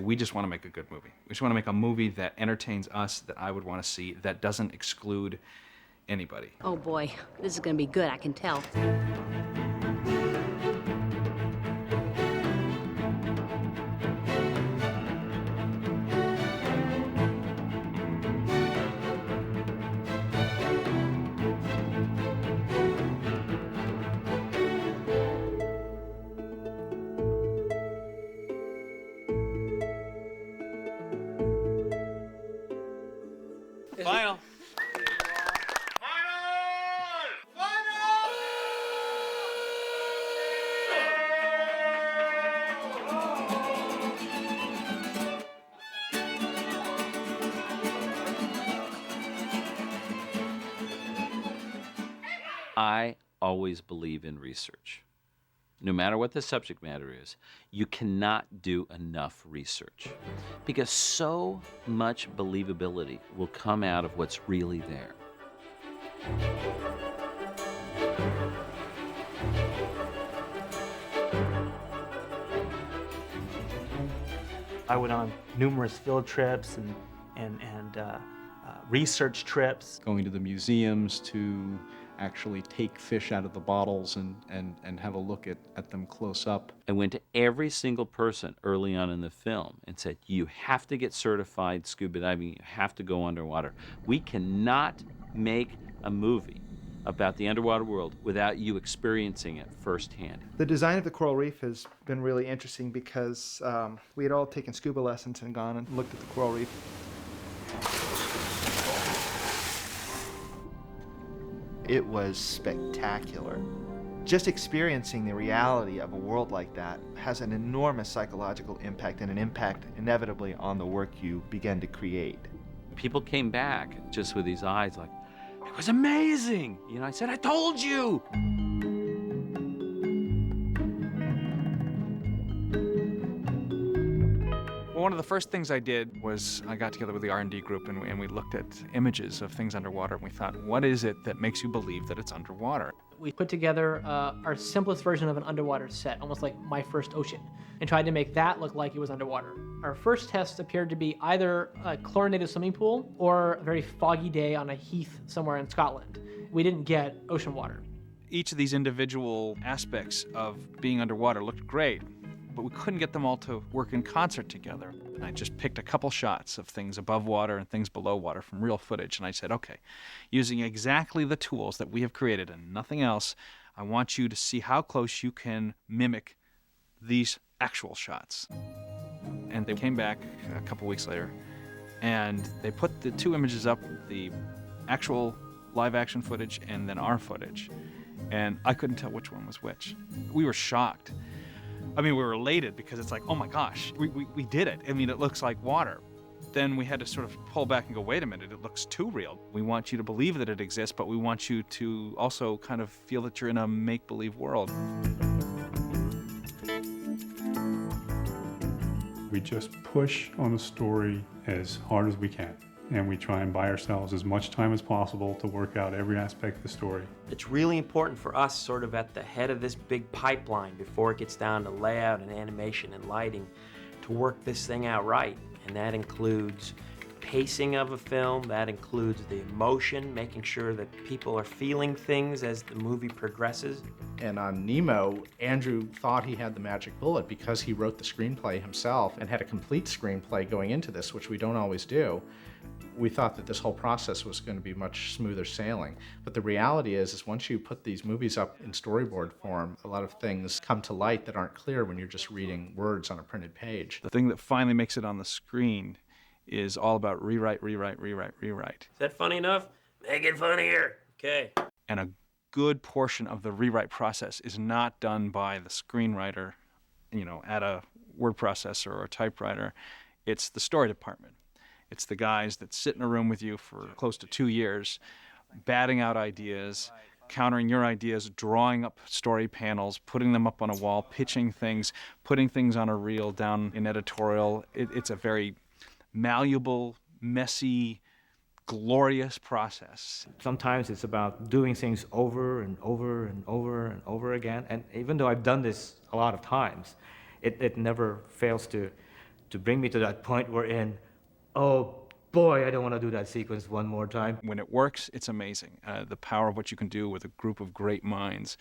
We just want to make a good movie. We just want to make a movie that entertains us, that I would want to see, that doesn't exclude anybody. Oh boy, this is gonna be good, I can tell. Final. I always believe in research. No matter what the subject matter is, you cannot do enough research because so much believability will come out of what's really there. I went on numerous field trips and research trips. Going to the museums to actually take fish out of the bottles and have a look at them close up. I went to every single person early on in the film and said, you have to get certified scuba diving, you have to go underwater. We cannot make a movie about the underwater world without you experiencing it firsthand. The design of the coral reef has been really interesting because we had all taken scuba lessons and gone and looked at the coral reef. It was spectacular. Just experiencing the reality of a world like that has an enormous psychological impact and an impact inevitably on the work you begin to create. People came back just with these eyes like, it was amazing. You know, I said, I told you. Well, one of the first things I did was I got together with the R&D group and we looked at images of things underwater and we thought, what is it that makes you believe that it's underwater? We put together our simplest version of an underwater set, almost like My First Ocean, and tried to make that look like it was underwater. Our first test appeared to be either a chlorinated swimming pool or a very foggy day on a heath somewhere in Scotland. We didn't get ocean water. Each of these individual aspects of being underwater looked great, but we couldn't get them all to work in concert together. And I just picked a couple shots of things above water and things below water from real footage, and I said, okay, using exactly the tools that we have created and nothing else, I want you to see how close you can mimic these actual shots. And they came back a couple weeks later, and they put the two images up, the actual live action footage and then our footage, and I couldn't tell which one was which. We were shocked. I mean, we were elated because it's like, oh my gosh, we did it. I mean, it looks like water. Then we had to sort of pull back and go, wait a minute, it looks too real. We want you to believe that it exists, but we want you to also kind of feel that you're in a make-believe world. We just push on a story as hard as we can, and we try and buy ourselves as much time as possible to work out every aspect of the story. It's really important for us, sort of at the head of this big pipeline before it gets down to layout and animation and lighting, to work this thing out right. And that includes pacing of a film, that includes the emotion, making sure that people are feeling things as the movie progresses. And on Nemo, Andrew thought he had the magic bullet because he wrote the screenplay himself and had a complete screenplay going into this, which we don't always do. We thought that this whole process was going to be much smoother sailing. But the reality is once you put these movies up in storyboard form, a lot of things come to light that aren't clear when you're just reading words on a printed page. The thing that finally makes it on the screen is all about rewrite, rewrite, rewrite, rewrite. Is that funny enough? Make it funnier. Okay. And a good portion of the rewrite process is not done by the screenwriter, you know, at a word processor or a typewriter. It's the story department. It's the guys that sit in a room with you for close to 2 years, batting out ideas, countering your ideas, drawing up story panels, putting them up on a wall, pitching things, putting things on a reel down in editorial. It's a very malleable, messy, glorious process. Sometimes it's about doing things over and over and over and over again. And even though I've done this a lot of times, it never fails to to bring me to that point we're in, oh boy, I don't want to do that sequence one more time. When it works, it's amazing. The power of what you can do with a group of great minds.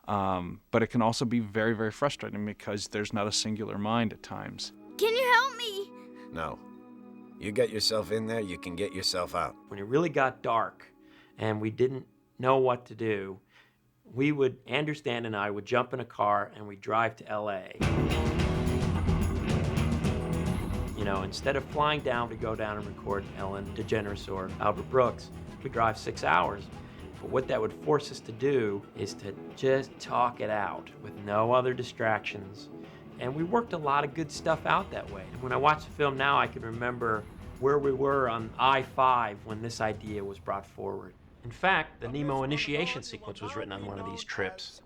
But it can also be very, very frustrating because there's not a singular mind at times. Can you help me? No. You get yourself in there, you can get yourself out. When it really got dark and we didn't know what to do, Andrew Stanton and I would jump in a car and we'd drive to LA. You know, instead of flying down to go down and record Ellen DeGeneres or Albert Brooks, we'd drive 6 hours. But what that would force us to do is to just talk it out with no other distractions. And we worked a lot of good stuff out that way. And when I watch the film now, I can remember where we were on I-5 when this idea was brought forward. In fact, the Nemo initiation sequence was written on one of these trips.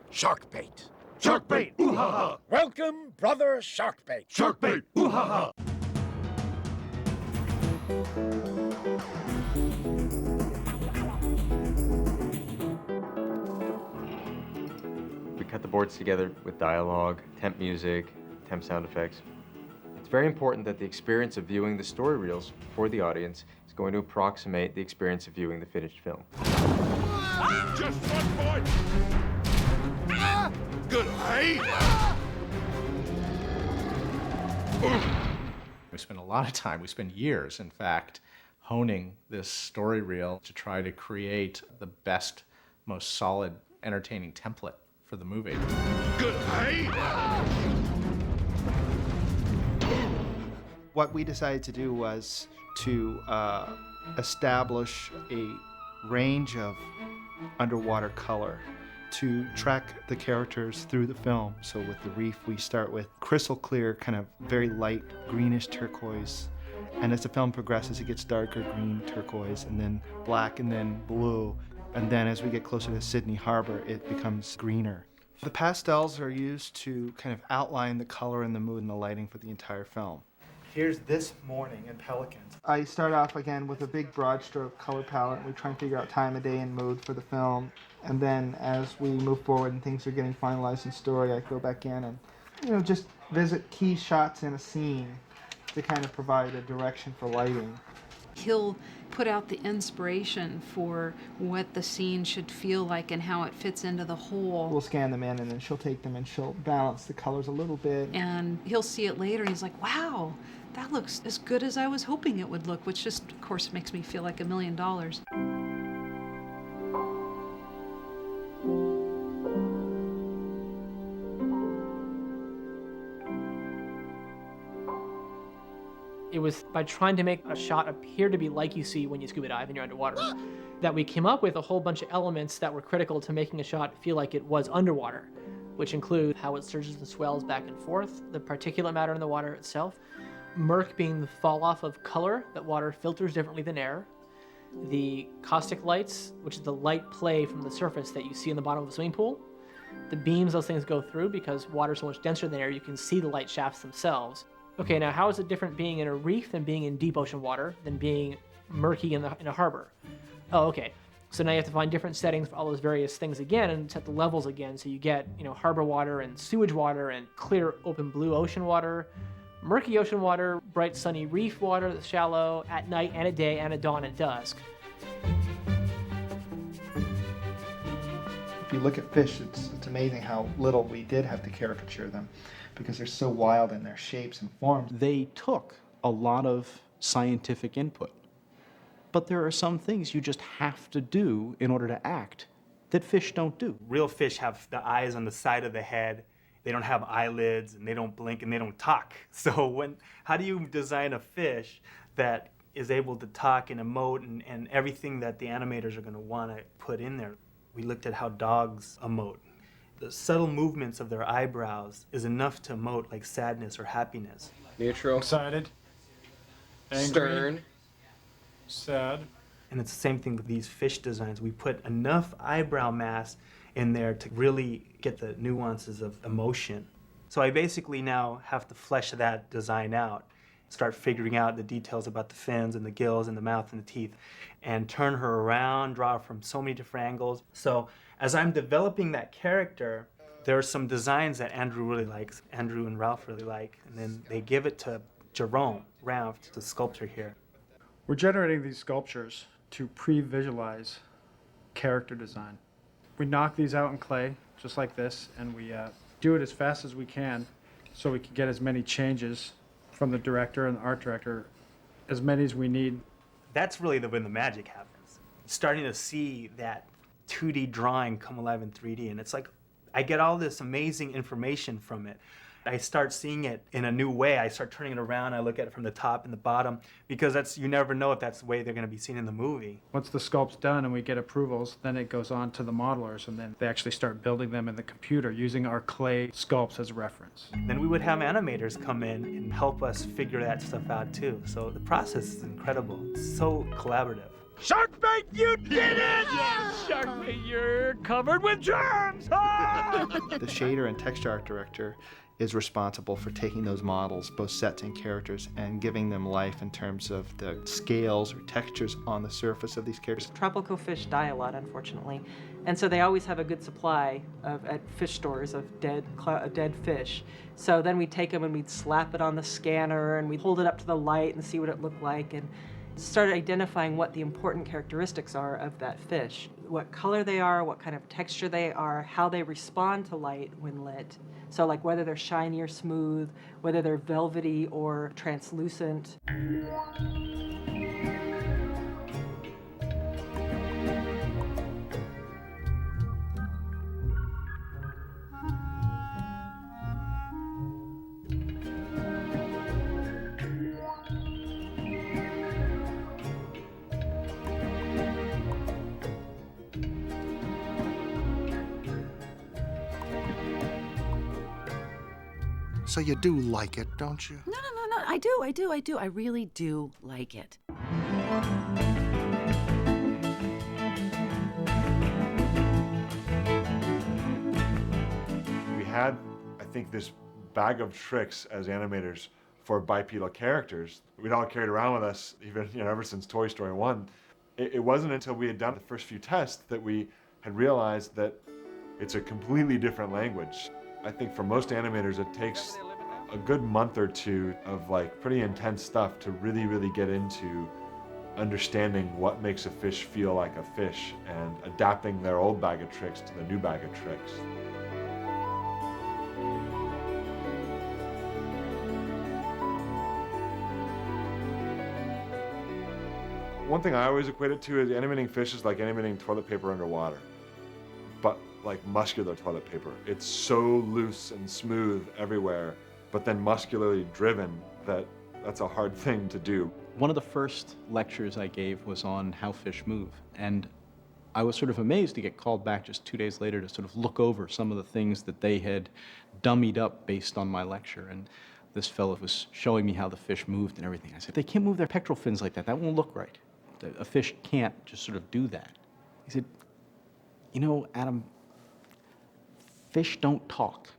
Shark bait. Shark bait! Ooh ha ha! Welcome, brother Shark bait! Shark bait! Ooh ha ha! We cut the boards together with dialogue, temp music, temp sound effects. It's very important that the experience of viewing the story reels for the audience is going to approximate the experience of viewing the finished film. Just one point! Good eye! We spent a lot of time, we spent years, in fact, honing this story reel to try to create the best, most solid, entertaining template for the movie. Good eye! What we decided to do was to establish a range of underwater color to track the characters through the film. So with the reef, we start with crystal clear, kind of very light greenish turquoise. And as the film progresses, it gets darker green turquoise, and then black, and then blue. And then as we get closer to Sydney Harbor, it becomes greener. The pastels are used to kind of outline the color and the mood and the lighting for the entire film. Here's this morning in Pelicans. I start off again with a big broad stroke color palette. We try and figure out time of day and mood for the film. And then as we move forward and things are getting finalized in story, I go back in and, just visit key shots in a scene to kind of provide a direction for lighting. He'll put out the inspiration for what the scene should feel like and how it fits into the whole. We'll scan them in, and then she'll take them and she'll balance the colors a little bit. And he'll see it later and he's like, wow, that looks as good as I was hoping it would look, which just, of course, makes me feel like $1 million. It was by trying to make a shot appear to be like you see when you scuba dive and you're underwater that we came up with a whole bunch of elements that were critical to making a shot feel like it was underwater, which include how it surges and swells back and forth, the particulate matter in the water itself, murk being the fall off of color that water filters differently than air, the caustic lights, which is the light play from the surface that you see in the bottom of a swimming pool, the beams those things go through because water is so much denser than air, you can see the light shafts themselves. Okay, now how is it different being in a reef than being in deep ocean water than being murky in a harbor? Oh, okay. So now you have to find different settings for all those various things again and set the levels again. So you get, harbor water and sewage water and clear open blue ocean water, murky ocean water, bright sunny reef water that's shallow at night and at day and at dawn and dusk. If you look at fish, it's amazing how little we did have to caricature them because they're so wild in their shapes and forms. They took a lot of scientific input, but there are some things you just have to do in order to act that fish don't do. Real fish have the eyes on the side of the head. They don't have eyelids, and they don't blink, and they don't talk. So how do you design a fish that is able to talk and emote and everything that the animators are going to want to put in there? We looked at how dogs emote. The subtle movements of their eyebrows is enough to emote like sadness or happiness. Neutral. Excited. Angry. Stern. Sad. And it's the same thing with these fish designs. We put enough eyebrow mass in there to really get the nuances of emotion. So I basically now have to flesh that design out, start figuring out the details about the fins and the gills and the mouth and the teeth, and turn her around, draw her from so many different angles. So as I'm developing that character, There are some designs that Andrew really likes, Andrew and Ralph really like, and then they give it to Jerome Ralph, the sculptor here. We're generating these sculptures to pre-visualize character design. We knock these out in clay, just like this, and we do it as fast as we can so we can get as many changes from the director and the art director, as many as we need. That's really when the magic happens. Starting to see that 2D drawing come alive in 3D, and it's like I get all this amazing information from it. I start seeing it in a new way. I start turning it around. I look at it from the top and the bottom, because you never know if that's the way they're going to be seen in the movie. Once the sculpt's done and we get approvals, then it goes on to the modelers, and then they actually start building them in the computer using our clay sculpts as reference. Then we would have animators come in and help us figure that stuff out too. So the process is incredible. It's so collaborative. Sharkbait, you did it! Yes, Sharkbait, you're covered with germs! The shader and texture art director is responsible for taking those models, both sets and characters, and giving them life in terms of the scales or textures on the surface of these characters. Tropical fish die a lot, unfortunately, and so they always have a good supply at fish stores of dead fish. So then we'd take them and we'd slap it on the scanner and we'd hold it up to the light and see what it looked like, and start identifying what the important characteristics are of that fish. What color they are, what kind of texture they are, how they respond to light when lit. So like whether they're shiny or smooth, whether they're velvety or translucent. So you do like it, don't you? No. I do. I really do like it. We had, I think, this bag of tricks as animators for bipedal characters. We'd all carried around with us, even ever since Toy Story 1. It wasn't until we had done the first few tests that we had realized that it's a completely different language. I think for most animators, it takes a good month or two of like pretty intense stuff to really get into understanding what makes a fish feel like a fish and adapting their old bag of tricks to the new bag of tricks. One thing I always equate it to is animating fish is like animating toilet paper underwater, but like muscular toilet paper. It's so loose and smooth everywhere, but then muscularly driven that's a hard thing to do. One of the first lectures I gave was on how fish move, and I was sort of amazed to get called back just 2 days later to sort of look over some of the things that they had dummied up based on my lecture. And this fellow was showing me how the fish moved and everything. I said, they can't move their pectoral fins like that. That won't look right. A fish can't just sort of do that. He said, you know, Adam, fish don't talk.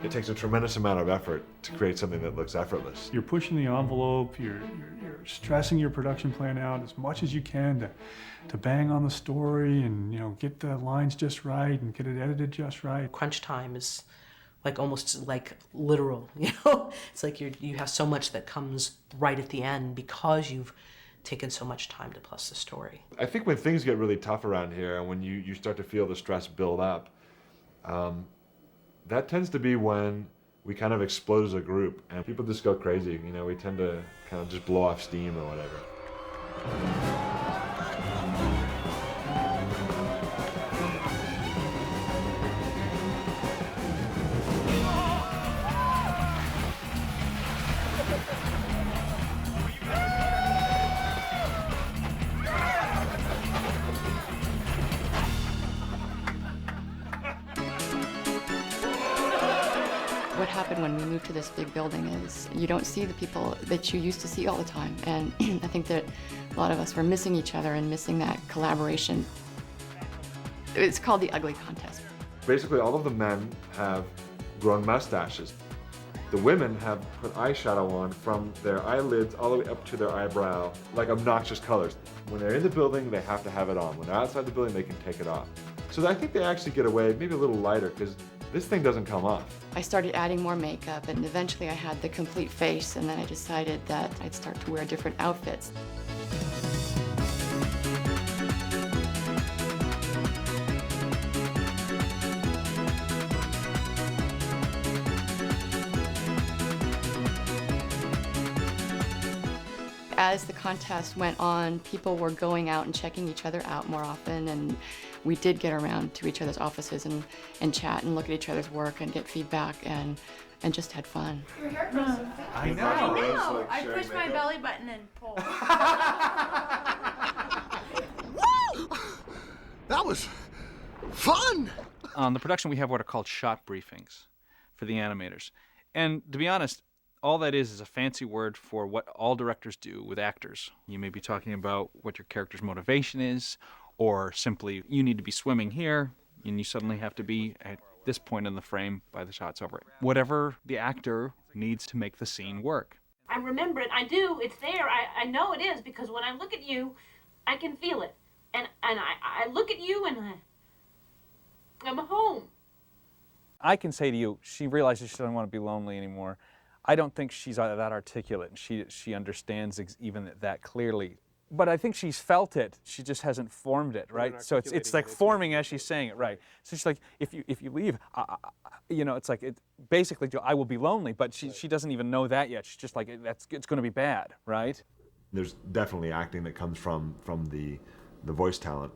It takes a tremendous amount of effort to create something that looks effortless. You're pushing the envelope, you're stressing your production plan out as much as you can to bang on the story and, you know, get the lines just right and get it edited just right. Crunch time is like almost like literal, you know? It's like you have so much that comes right at the end because you've taken so much time to plus the story. I think when things get really tough around here and when you start to feel the stress build up, that tends to be when we kind of explode as a group and people just go crazy. You know, we tend to kind of just blow off steam or whatever. What happened when we moved to this big building is you don't see the people that you used to see all the time. And I think that a lot of us were missing each other and missing that collaboration. It's called the Ugly Contest. Basically, all of the men have grown mustaches. The women have put eyeshadow on from their eyelids all the way up to their eyebrow, like obnoxious colors. When they're in the building, they have to have it on. When they're outside the building, they can take it off. So I think they actually get away maybe a little lighter because this thing doesn't come off. I started adding more makeup, and eventually I had the complete face, and then I decided that I'd start to wear different outfits. As the contest went on, people were going out and checking each other out more often, and we did get around to each other's offices and chat and look at each other's work and get feedback and just had fun. Your hair grows so fast. I know. I know. Like I sharing push my makeup. belly button and pull. That was fun! On the production, we have what are called shot briefings for the animators. And to be honest, all that is a fancy word for what all directors do with actors. You may be talking about what your character's motivation is, or simply you need to be swimming here, and you suddenly have to be at this point in the frame by the shot's over. Whatever the actor needs to make the scene work. I remember it. I do. It's there. I know it is because when I look at you, I can feel it. And I look at you and I'm home. I can say to you, she realizes she doesn't want to be lonely anymore. I don't think she's that articulate, and she understands even that clearly. But I think she's felt it. She just hasn't formed it, right? So it's like forming as she's saying it, right? So she's like, if you leave, you know, it's like basically I will be lonely. But she doesn't even know that yet. She's just like it's going to be bad, right? There's definitely acting that comes from the voice talent,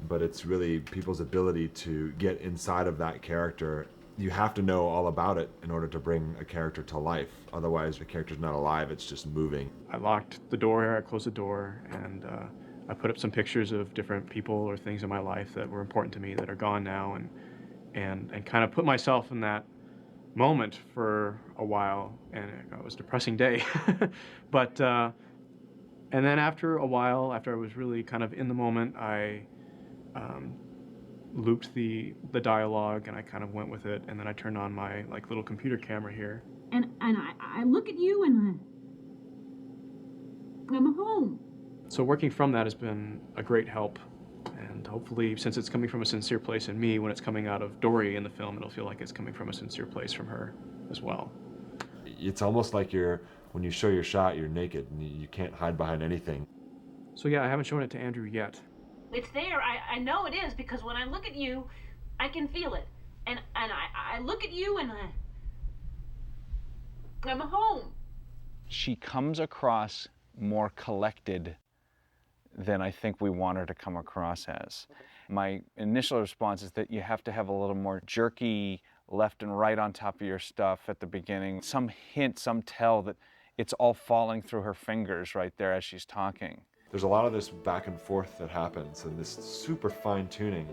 but it's really people's ability to get inside of that character. You have to know all about it in order to bring a character to life. Otherwise, the character's not alive, it's just moving. I locked the door, I closed the door, and I put up some pictures of different people or things in my life that were important to me that are gone now, and kind of put myself in that moment for a while, and it was a depressing day. But, and then after a while, after I was really kind of in the moment, I looped the dialogue and I kind of went with it, and then I turned on my little computer camera here. And I look at you and I'm home. So working from that has been a great help, and hopefully, since it's coming from a sincere place in me, when it's coming out of Dory in the film, it'll feel like it's coming from a sincere place from her as well. It's almost like when you show your shot, you're naked and you can't hide behind anything. So yeah, I haven't shown it to Andrew yet. It's there. I know it is because when I look at you, I can feel it. And I look at you and I'm home. She comes across more collected than I think we want her to come across as. My initial response is that you have to have a little more jerky left and right on top of your stuff at the beginning. Some hint, some tell that it's all falling through her fingers right there as she's talking. There's a lot of this back and forth that happens and this super fine tuning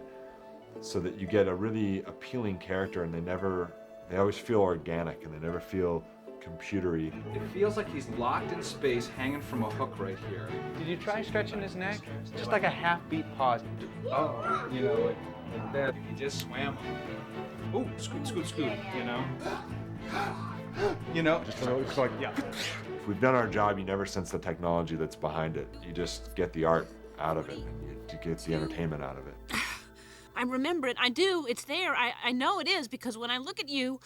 so that you get a really appealing character, and they always feel organic and they never feel computery. It feels like he's locked in space, hanging from a hook right here. Did you try stretching his neck? Just like a half-beat pause. Oh, you know, like that. He just swam. Oh, scoot, you know? You know? Just like, yeah. If we've done our job, you never sense the technology that's behind it. You just get the art out of it, and you get the entertainment out of it. I remember it. I do. It's there. I know it is because when I look at you,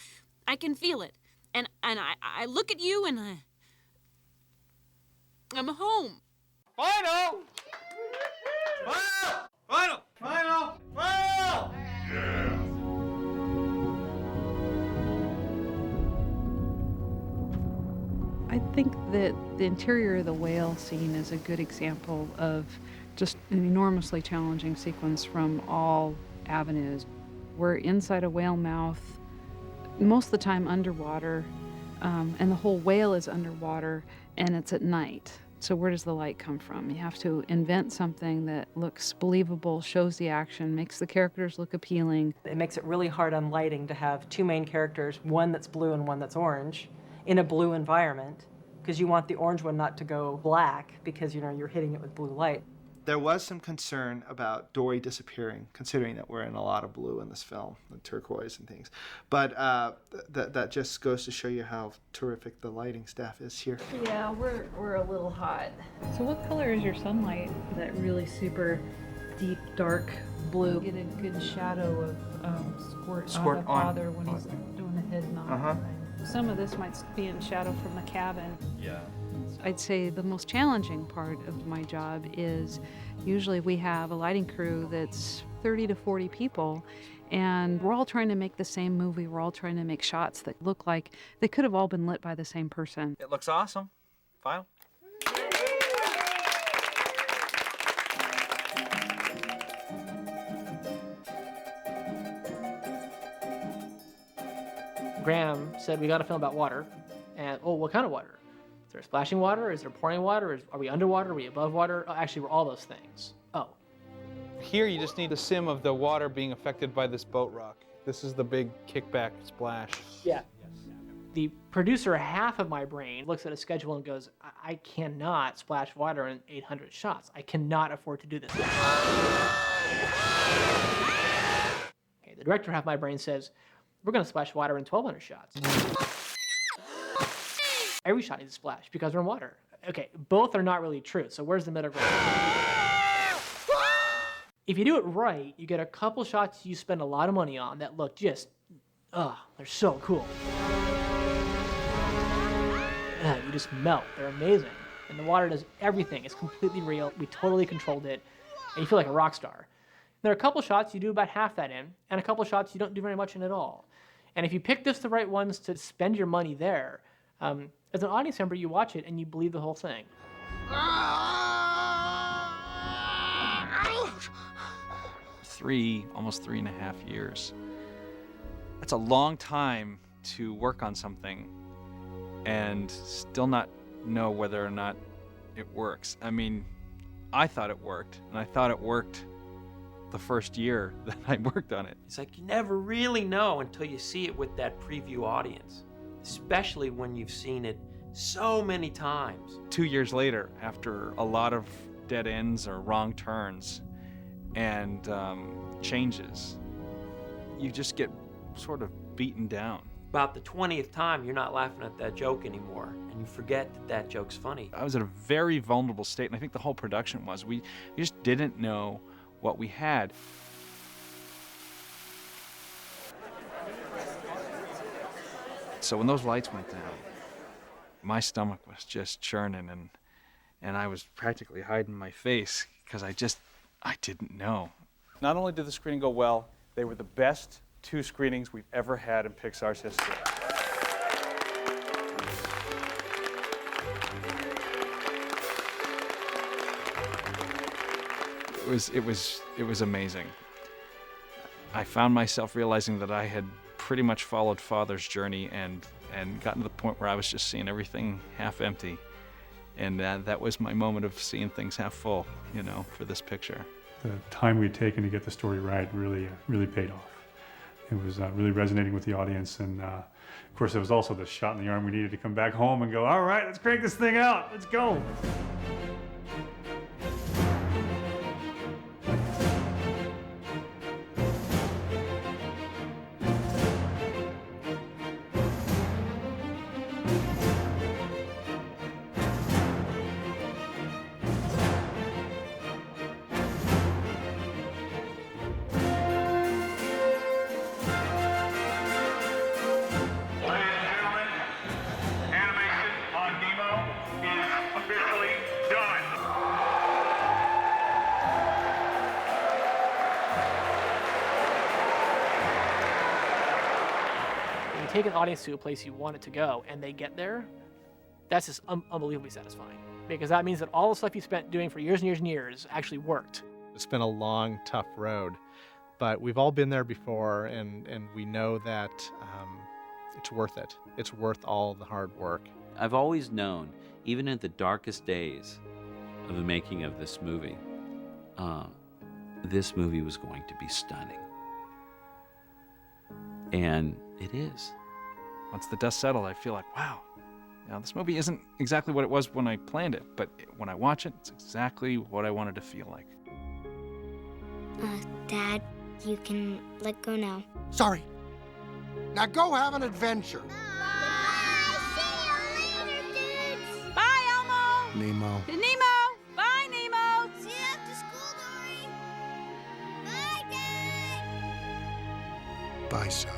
I can feel it. And I look at you and I'm home. Final! Yeah. I think that the interior of the whale scene is a good example of just an enormously challenging sequence from all avenues. We're inside a whale mouth, most of the time underwater, and the whole whale is underwater, and it's at night. So where does the light come from? You have to invent something that looks believable, shows the action, makes the characters look appealing. It makes it really hard on lighting to have two main characters, one that's blue and one that's orange, in a blue environment, because you want the orange one not to go black because, you know, you're hitting it with blue light. There was some concern about Dory disappearing, considering that we're in a lot of blue in this film, and turquoise and things. But that just goes to show you how terrific the lighting staff is here. Yeah, we're a little hot. So what color is your sunlight? That really super deep, dark blue. Get a good shadow of Squirt on Father when he's doing the head nod. Some of this might be in shadow from the cabin. Yeah. I'd say the most challenging part of my job is usually we have a lighting crew that's 30 to 40 people, and we're all trying to make the same movie. We're all trying to make shots that look like they could have all been lit by the same person. It looks awesome. Final. Graham said, we got to film about water. And, oh, what kind of water? Is there splashing water? Is there pouring water? Are we underwater? Are we above water? Oh, actually, we're all those things. Oh. Here you just need the sim of the water being affected by this boat rock. This is the big kickback splash. Yeah. The producer half of my brain looks at a schedule and goes, I cannot splash water in 800 shots. I cannot afford to do this. Okay, the director half of my brain says, we're going to splash water in 1,200 shots. Every shot needs a splash because we're in water. Okay, both are not really true, so where's the middle ground? If you do it right, you get a couple shots you spend a lot of money on that look just, they're so cool. You just melt. They're amazing. And the water does everything. It's completely real. We totally controlled it. And you feel like a rock star. There are a couple shots you do about half that in, and a couple shots you don't do very much in at all. And if you pick just the right ones to spend your money there, as an audience member, you watch it and you believe the whole thing. Almost 3.5 years. That's a long time to work on something and still not know whether or not it works. I mean, I thought it worked, and I thought it worked the first year that I worked on it. It's like you never really know until you see it with that preview audience, especially when you've seen it so many times. 2 years later, after a lot of dead ends or wrong turns and changes, you just get sort of beaten down. About the 20th time, you're not laughing at that joke anymore, and you forget that that joke's funny. I was in a very vulnerable state, and I think the whole production was. We just didn't know what we had. So when those lights went down, my stomach was just churning, and I was practically hiding my face because I didn't know. Not only did the screening go well, they were the best 2 screenings we've ever had in Pixar's history. It was amazing. I found myself realizing that I had pretty much followed Father's journey and gotten to the point where I was just seeing everything half empty. And that was my moment of seeing things half full, for this picture. The time we'd taken to get the story right really paid off. It was really resonating with the audience, and of course, there was also the shot in the arm. We needed to come back home and go, all right, let's crank this thing out, let's go. Take an audience to a place you want it to go and they get there, that's just unbelievably satisfying, because that means that all the stuff you spent doing for years and years and years actually worked. It's been a long, tough road, but we've all been there before, and we know that it's worth it. It's worth all the hard work. I've always known, even in the darkest days of the making of this movie was going to be stunning. And it is. Once the dust settled, I feel like, wow, Now, this movie isn't exactly what it was when I planned it, but when I watch it, it's exactly what I wanted to feel like. Dad, you can let go now. Sorry. Now go have an adventure. Bye, Elmo. Nemo. Nemo. Bye, Nemo. See you after school, Dory. Bye, Dad. Bye, son.